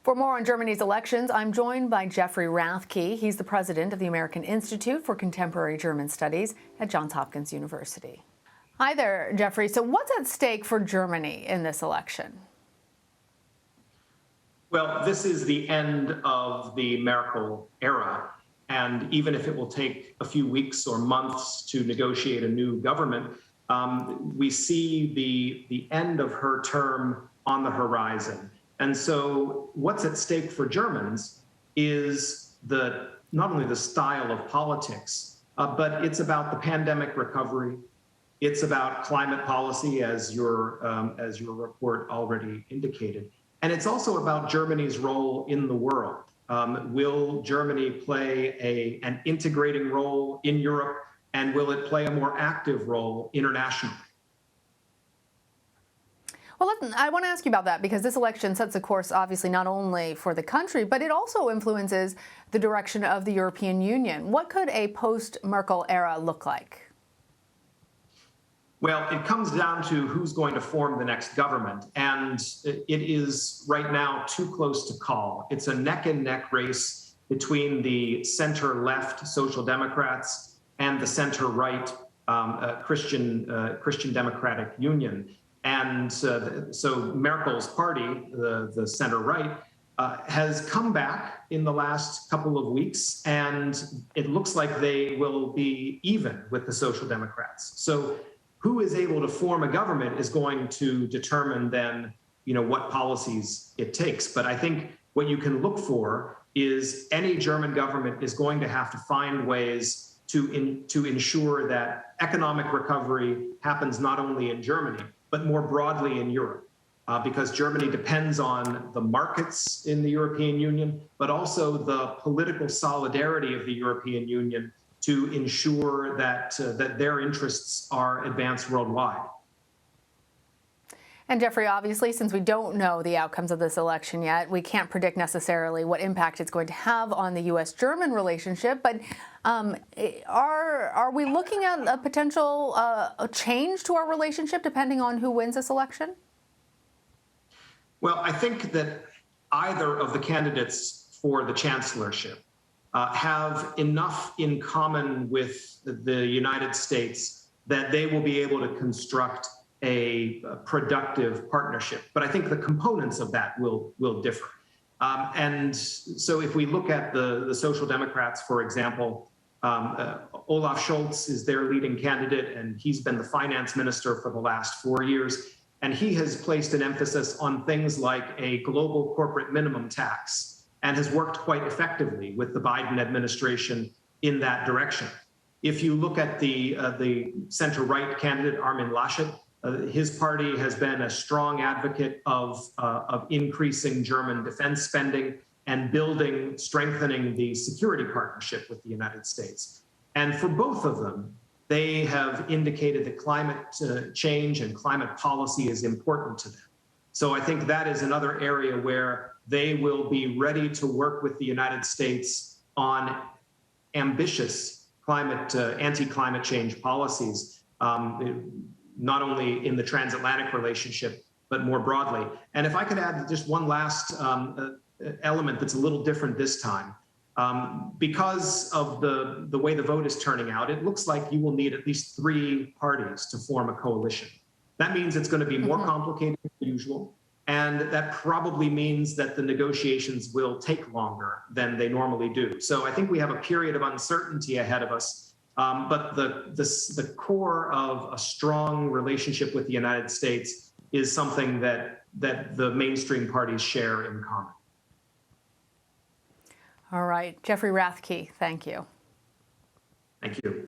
For more on Germany's elections, I'm joined by Jeffrey Rathke. He's the president of the American Institute for Contemporary German Studies at Johns Hopkins University. Hi there, Jeffrey. So what's at stake for Germany in this election? Well, this is the end of the Merkel era. And even if it will take a few weeks or months to negotiate a new government, we see the end of her term on the horizon. And so what's at stake for Germans is not only the style of politics, but it's about the pandemic recovery. It's about climate policy, as your report already indicated. And it's also about Germany's role in the world. Will Germany play an integrating role in Europe, and will it play a more active role internationally? Well, I want to ask you about that because this election sets a course, obviously, not only for the country, but it also influences the direction of the European Union. What could a post-Merkel era look like? Well, it comes down to who's going to form the next government, and it is right now too close to call. It's a neck-and-neck race between the center-left Social Democrats and the center-right Christian Democratic Union. And so Merkel's party, the center-right, has come back in the last couple of weeks, and it looks like they will be even with the Social Democrats. So who is able to form a government is going to determine then, what policies it takes. But I think what you can look for is any German government is going to have to find ways to ensure that economic recovery happens not only in Germany, but more broadly in Europe. Because Germany depends on the markets in the European Union, but also the political solidarity of the European Union to ensure that their interests are advanced worldwide. And Jeffrey, obviously, since we don't know the outcomes of this election yet, we can't predict necessarily what impact it's going to have on the U.S.-German relationship. But are we looking at a potential change to our relationship depending on who wins this election? Well, I think that either of the candidates for the chancellorship have enough in common with the United States that they will be able to construct a productive partnership. But I think the components of that will differ. And so if we look at the Social Democrats, for example, Olaf Scholz is their leading candidate, and he's been the finance minister for the last 4 years. And he has placed an emphasis on things like a global corporate minimum tax, and has worked quite effectively with the Biden administration in that direction. If you look at the center-right candidate, Armin Laschet, his party has been a strong advocate of increasing German defense spending and strengthening the security partnership with the United States. And for both of them, they have indicated that climate change and climate policy is important to them. So I think that is another area where they will be ready to work with the United States on ambitious anti-climate change policies, not only in the transatlantic relationship, but more broadly. And if I could add just one last element that's a little different this time, because of the way the vote is turning out, it looks like you will need at least 3 parties to form a coalition. That means it's going to be more complicated than usual. And that probably means that the negotiations will take longer than they normally do. So I think we have a period of uncertainty ahead of us. But the core of a strong relationship with the United States is something that the mainstream parties share in common. All right. Jeffrey Rathke, thank you. Thank you.